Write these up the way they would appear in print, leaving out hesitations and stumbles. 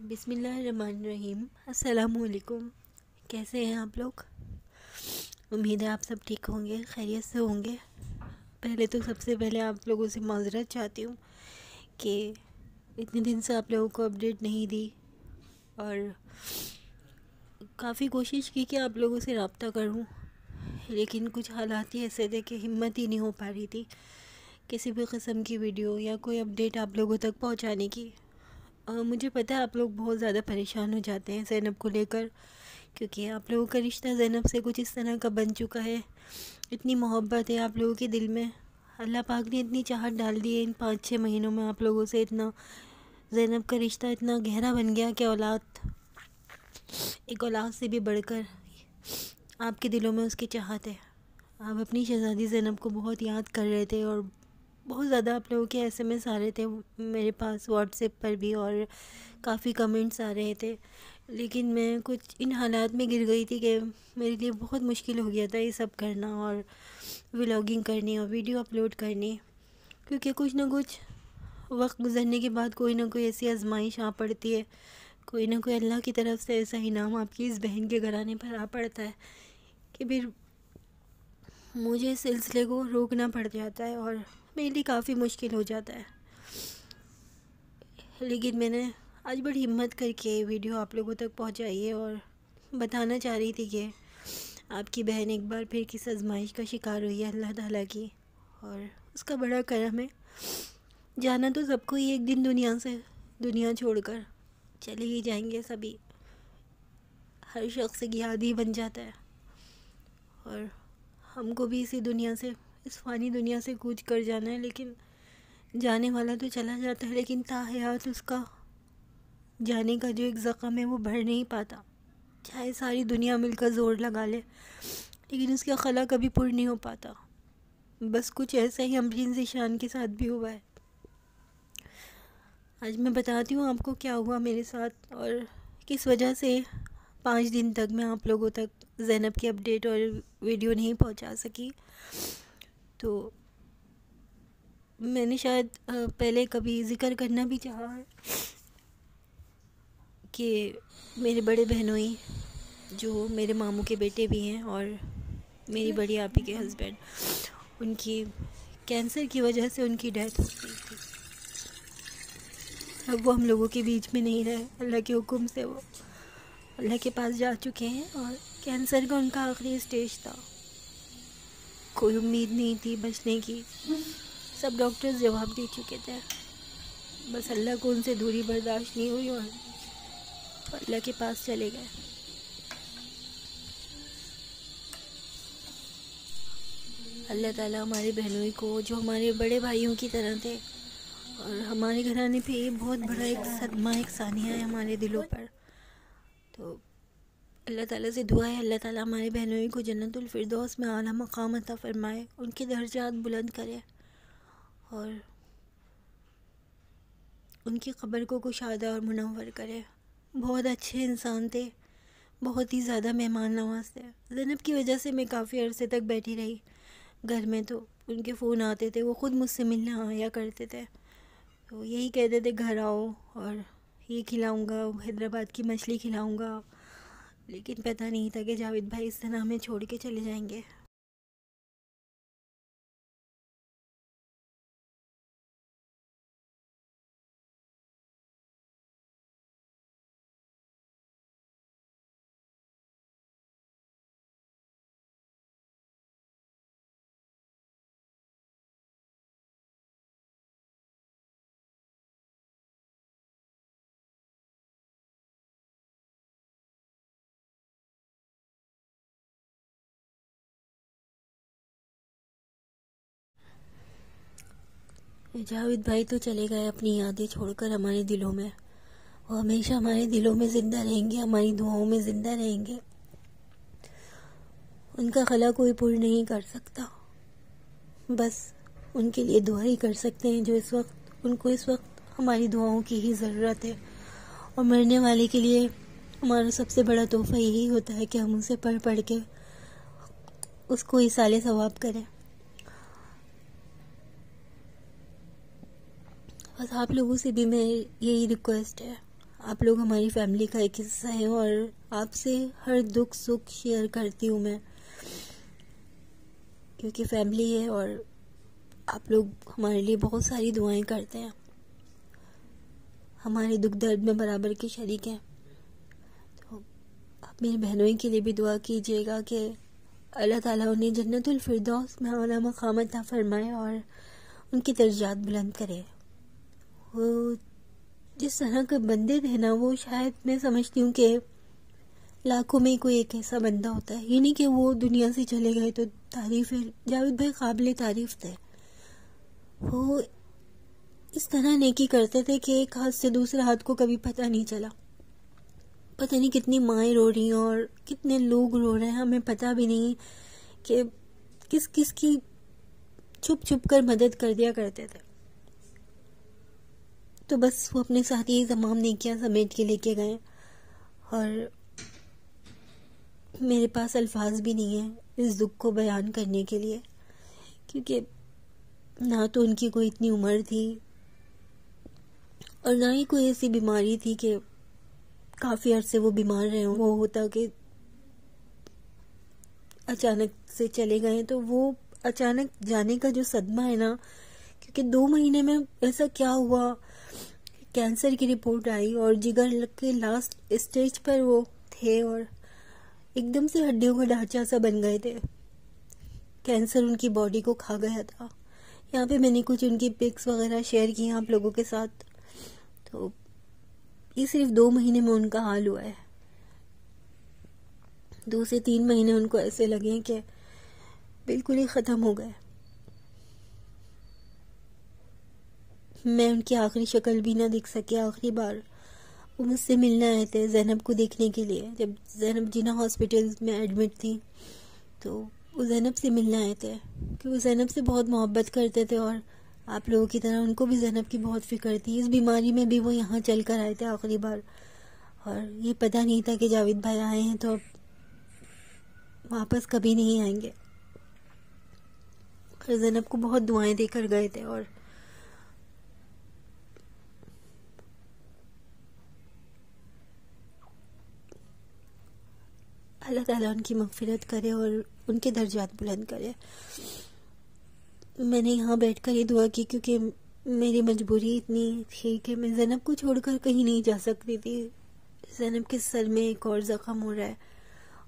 बिस्मिल्लाहिर्रहमानिर्रहीम। अस्सलामुअलैकुम। कैसे हैं आप लोग? उम्मीद है आप सब ठीक होंगे, खैरियत से होंगे। पहले तो सबसे पहले आप लोगों से माज़रत चाहती हूँ कि इतने दिन से आप लोगों को अपडेट नहीं दी, और काफ़ी कोशिश की कि आप लोगों से रब्ता करूँ, लेकिन कुछ हालात ही ऐसे थे कि हिम्मत ही नहीं हो पा रही थी किसी भी किस्म की वीडियो या कोई अपडेट आप लोगों तक पहुँचाने की। मुझे पता है आप लोग बहुत ज़्यादा परेशान हो जाते हैं ज़ैनब को लेकर, क्योंकि आप लोगों का रिश्ता ज़ैनब से कुछ इस तरह का बन चुका है। इतनी मोहब्बत है आप लोगों के दिल में, अल्लाह पाक ने इतनी चाहत डाल दी है इन 5-6 महीनों में आप लोगों से। इतना ज़ैनब का रिश्ता इतना गहरा बन गया कि एक औलाद से भी बढ़कर आपके दिलों में उसकी चाहत है। आप अपनी शहज़ादी ज़ैनब को बहुत याद कर रहे थे, और बहुत ज़्यादा आप लोगों के SMS आ रहे थे मेरे पास व्हाट्सएप पर भी, और काफ़ी कमेंट्स आ रहे थे। लेकिन मैं कुछ इन हालात में गिर गई थी कि मेरे लिए बहुत मुश्किल हो गया था ये सब करना, और व्लॉगिंग करनी और वीडियो अपलोड करनी, क्योंकि कुछ ना कुछ वक्त गुजरने के बाद कोई ना कोई ऐसी आजमाइश आ पड़ती है, कोई ना कोई अल्लाह की तरफ से ऐसा इनाम आपकी इस बहन के घराने पर आ पड़ता है कि फिर मुझे इस सिलसिले को रोकना पड़ जाता है, और मेरे लिए काफ़ी मुश्किल हो जाता है। लेकिन मैंने आज बड़ी हिम्मत करके वीडियो आप लोगों तक पहुंचाई है, और बताना चाह रही थी कि आपकी बहन एक बार फिर किस आजमाइश का शिकार हुई है अल्लाह ताला की, और उसका बड़ा करम है। जाना तो सबको ही एक दिन दुनिया छोड़कर चले ही जाएंगे सभी, हर शख्स एक याद ही बन जाता है, और हमको भी इसी दुनिया से, इस फ़ानी दुनिया से कूच कर जाना है। लेकिन जाने वाला तो चला जाता है, लेकिन ताहयात उसका जाने का जो एक ज़ख्म है वो भर नहीं पाता, चाहे सारी दुनिया मिलकर ज़ोर लगा ले, लेकिन उसका खला कभी पुर नहीं हो पाता। बस कुछ ऐसा ही अमरीन ज़ीशान के साथ भी हुआ है। आज मैं बताती हूँ आपको क्या हुआ मेरे साथ, और किस वजह से 5 दिन तक मैं आप लोगों तक ज़ैनब की अपडेट और वीडियो नहीं पहुँचा सकी। तो मैंने शायद पहले कभी ज़िक्र करना भी चाहा है कि मेरे बड़े बहनोई, जो मेरे मामू के बेटे भी हैं और मेरी बड़ी आपी के हस्बैंड, उनकी कैंसर की वजह से उनकी डेथ हो गई थी। अब वो हम लोगों के बीच में नहीं रहे, अल्लाह के हुक्म से वो अल्लाह के पास जा चुके हैं, और कैंसर का उनका आखिरी स्टेज था। कोई उम्मीद नहीं थी बचने की, सब डॉक्टर्स जवाब दे चुके थे, बस अल्लाह को उनसे दूरी बर्दाश्त नहीं हुई, और अल्लाह के पास चले गए। अल्लाह ताला हमारे बहनों को, जो हमारे बड़े भाइयों की तरह थे, और हमारे घराने पे ये बहुत बड़ा एक सदमा, एक सानिया है हमारे दिलों पर। तो अल्लाह ताला से दुआ है, अल्लाह ताला हमारे बहनों को जन्नतुल फिरदौस में आला मकाम अता फरमाए, उनके दर्जात बुलंद करे, और उनकी क़ब्र को कुशादा और मुनव्वर करे। बहुत अच्छे इंसान थे, बहुत ही ज़्यादा मेहमान नवाज थे। ज़ैनब की वजह से मैं काफ़ी अरसे तक बैठी रही घर में, तो उनके फ़ोन आते थे, वो ख़ुद मुझसे मिलने आया करते थे, तो यही कहते थे घर आओ और ये खिलाऊंगा, हैदराबाद की मछली खिलाऊंगा। लेकिन पता नहीं था कि जावेद भाई इस तरह हमें छोड़ के चले जाएंगे। जावेद भाई तो चले गए अपनी यादें छोड़कर हमारे दिलों में, वो हमेशा हमारे दिलों में ज़िंदा रहेंगे, हमारी दुआओं में ज़िंदा रहेंगे। उनका खला कोई पूर्ण नहीं कर सकता, बस उनके लिए दुआ ही कर सकते हैं, जो इस वक्त हमारी दुआओं की ही ज़रूरत है। और मरने वाले के लिए हमारा सबसे बड़ा तोहफ़ा यही होता है कि हम उसे पढ़ पढ़ के उसको इसाले सवाब करें। बस आप लोगों से भी मैं यही रिक्वेस्ट है, आप लोग हमारी फैमिली का एक हिस्सा है और आपसे हर दुख सुख शेयर करती हूँ मैं, क्योंकि फैमिली है और आप लोग हमारे लिए बहुत सारी दुआएं करते हैं, हमारे दुख दर्द में बराबर के शरीक हैं। तो आप मेरी बहनों के लिए भी दुआ कीजिएगा कि अल्लाह ताला उन्हें जन्नतुल फिरदौस में आला मकाम अता फरमाए और उनकी दर्जात बुलंद करे। वो जिस तरह के बंदे थे ना, वो शायद मैं समझती हूँ कि लाखों में कोई एक ऐसा बंदा होता है। ये नहीं कि वो दुनिया से चले गए तो तारीफ है, जावेद भाई काबिल तारीफ थे। वो इस तरह नेकी करते थे कि एक हाथ से दूसरे हाथ को कभी पता नहीं चला। पता नहीं कितनी माएँ रो रही हैं और कितने लोग रो रहे हैं, हमें पता भी नहीं कि किस किस की छुप छुप कर मदद कर दिया करते थे। तो बस वो अपने साथ ही तमाम नेकियां समेट के लेके गए और मेरे पास अल्फाज भी नहीं है इस दुख को बयान करने के लिए, क्योंकि ना तो उनकी कोई इतनी उम्र थी और ना ही कोई ऐसी बीमारी थी कि काफ़ी अरसे वो बीमार रहे हों। वो होता कि अचानक से चले गए, तो वो अचानक जाने का जो सदमा है ना, क्योंकि 2 महीने में ऐसा क्या हुआ, कैंसर की रिपोर्ट आई और जिगर के लास्ट स्टेज पर वो थे और एकदम से हड्डियों का ढांचा सा बन गए थे। कैंसर उनकी बॉडी को खा गया था। यहाँ पे मैंने कुछ उनकी पिक्स वगैरह शेयर की आप लोगों के साथ। तो ये सिर्फ 2 महीने में उनका हाल हुआ है। 2 से 3 महीने उनको ऐसे लगे कि बिल्कुल ही ख़त्म हो गए। मैं उनकी आखिरी शक्ल भी ना दिख सकी। आखिरी बार वो मुझसे मिलने आए थे ज़ैनब को देखने के लिए, जब ज़ैनब जिना हॉस्पिटल में एडमिट थी। तो वो ज़ैनब से मिलने आए थे कि वो ज़ैनब से बहुत मोहब्बत करते थे और आप लोगों की तरह उनको भी ज़ैनब की बहुत फ़िक्र थी। इस बीमारी में भी वो यहाँ चल कर आए थे आखिरी बार और ये पता नहीं था कि जावेद भाई आए हैं तो अब वापस कभी नहीं आएंगे। और ज़ैनब को बहुत दुआएं देकर गए थे और अल्लाह ताला उनकी मग़फ़िरत करे और उनके दर्जात बुलंद करे। मैंने यहाँ बैठकर ये दुआ की क्योंकि मेरी मजबूरी इतनी थी कि मैं ज़ैनब को छोड़कर कहीं नहीं जा सकती थी। ज़ैनब के सर में एक और ज़ख़म हो रहा है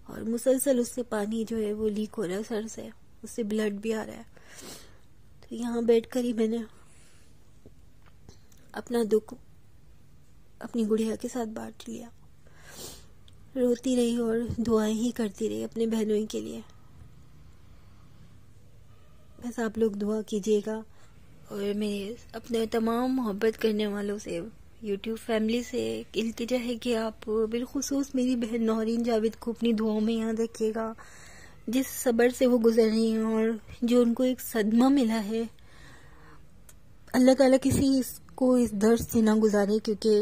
और मुसलसल उससे पानी जो है वो लीक हो रहा है सर से, उससे ब्लड भी आ रहा है। तो यहाँ बैठकर ही मैंने अपना दुख अपनी गुड़िया के साथ बांट लिया। रोती रही और दुआएं ही करती रही अपने बहनों के लिए। बस आप लोग दुआ कीजिएगा और मेरे अपने तमाम मोहब्बत करने वालों से, यूट्यूब फैमिली से इल्तिजा है कि आप बिलखुसूस मेरी बहन नौरीन जावेद को अपनी दुआओं में याद रखिएगा। जिस सब्र से वो गुजर रही हैं और जो उनको एक सदमा मिला है, अल्लाह ताला किसी को इस दर्द से ना गुजारे, क्योंकि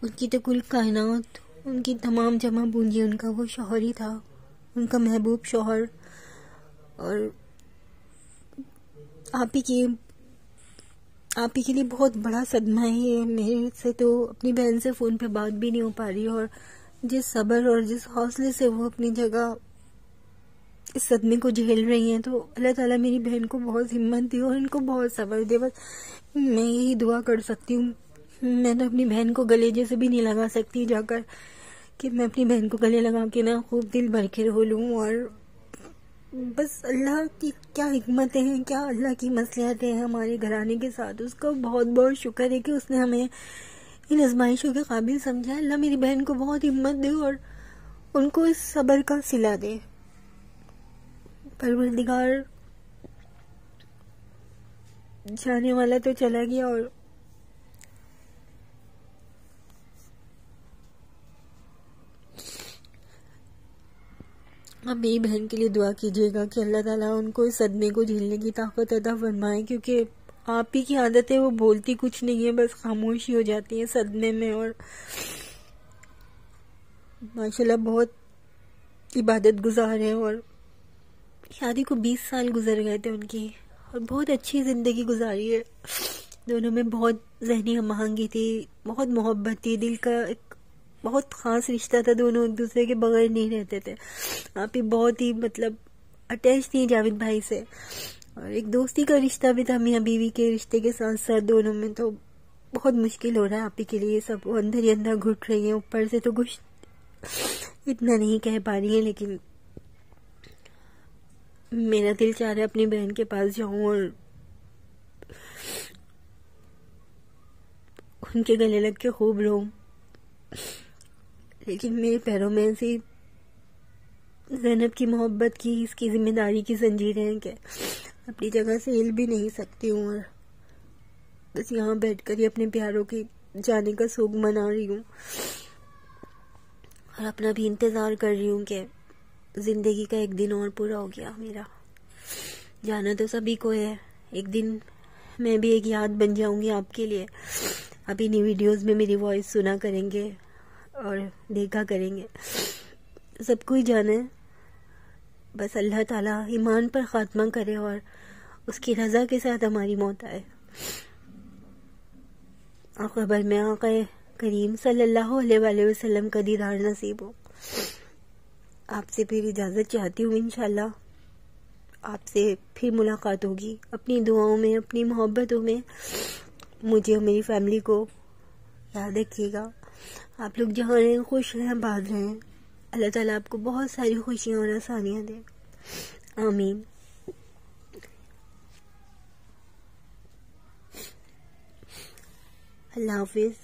उनकी तो कुल कायनात, उनकी तमाम जमा पूंजी उनका वो शौहर ही था, उनका महबूब शौहर। और आप ही के लिए बहुत बड़ा सदमा है ये। मेरे से तो अपनी बहन से फ़ोन पे बात भी नहीं हो पा रही और जिस सब्र और जिस हौसले से वो अपनी जगह इस सदमे को झेल रही हैं, तो अल्लाह ताला मेरी बहन को बहुत हिम्मत दे और इनको बहुत सब्र दे। बस मैं यही दुआ कर सकती हूँ। मैं तो अपनी बहन को गले जैसे भी नहीं लगा सकती जाकर कि मैं अपनी बहन को गले लगा के ना खूब दिल भर के रो लूँ। और बस अल्लाह की क्या हिकमतें हैं, क्या अल्लाह की मसलिहतें हैं हमारे घराने के साथ, उसका बहुत बहुत शुक्र है कि उसने हमें इन आजमाइशों के काबिल समझा। अल्लाह मेरी बहन को बहुत हिम्मत दे और उनको इस सब्र का सिला दे। परवरदिगार जाने वाला तो चला गया और आप मेरी बहन के लिए दुआ कीजिएगा कि अल्लाह ताला उनको इस सदमे को झेलने की ताकत अता फरमाए, क्योंकि आप ही की आदत है, वो बोलती कुछ नहीं है, बस खामोशी हो जाती है सदमे में। और माशाल्लाह बहुत इबादत गुजार है और शादी को 20 साल गुजर गए थे उनकी और बहुत अच्छी ज़िंदगी गुजारी है। दोनों में बहुत जहनी हम आहंगी थी, बहुत मोहब्बत थी, दिल का एक बहुत ख़ास रिश्ता था। दोनों एक दूसरे के बगैर नहीं रहते थे। आप ही बहुत ही मतलब अटैच थी जावेद भाई से, और एक दोस्ती का रिश्ता भी था मियाँ बीवी के रिश्ते के साथ साथ दोनों में। तो बहुत मुश्किल हो रहा है आप ही के लिए, सब वो अंदर ही अंदर घुट रही है। ऊपर से तो कुछ इतना नहीं कह पा रही है, लेकिन मेरा दिल चाह रहा है अपनी बहन के पास जाऊं और उनके गले लग के खूब रोऊं, लेकिन मेरे पैरों में ऐसी ज़ैनब की मोहब्बत की, इसकी जिम्मेदारी की जंजीरें हैं कि अपनी जगह से हिल भी नहीं सकती हूँ, और बस यहाँ बैठकर ही अपने प्यारों की जाने का शोक मना रही हूँ, और अपना भी इंतज़ार कर रही हूँ कि ज़िंदगी का एक दिन और पूरा हो गया मेरा। जाना तो सभी को है, एक दिन मैं भी एक याद बन जाऊंगी आपके लिए। आप इन्हीं वीडियोस में मेरी वॉइस सुना करेंगे और देखा करेंगे। सबको ही जाना है, बस अल्लाह ताला ईमान पर ख़ात्मा करे और उसकी रज़ा के साथ हमारी मौत आए और ख़बर में आक़ा करीम सल्लल्लाहु अलैहि वसल्लम का दीदार नसीब हो। आपसे फिर इजाज़त चाहती हूँ। इंशाल्लाह आपसे फिर मुलाकात होगी। अपनी दुआओं में, अपनी मोहब्बतों में मुझे और मेरी फैमिली को याद रखिएगा। आप लोग जहाँ रहें खुश रहें, आबाद रहें। अल्लाह ताला आपको बहुत सारी खुशियाँ और आसानियाँ दें। आमीन। अल्लाह हाफिज़।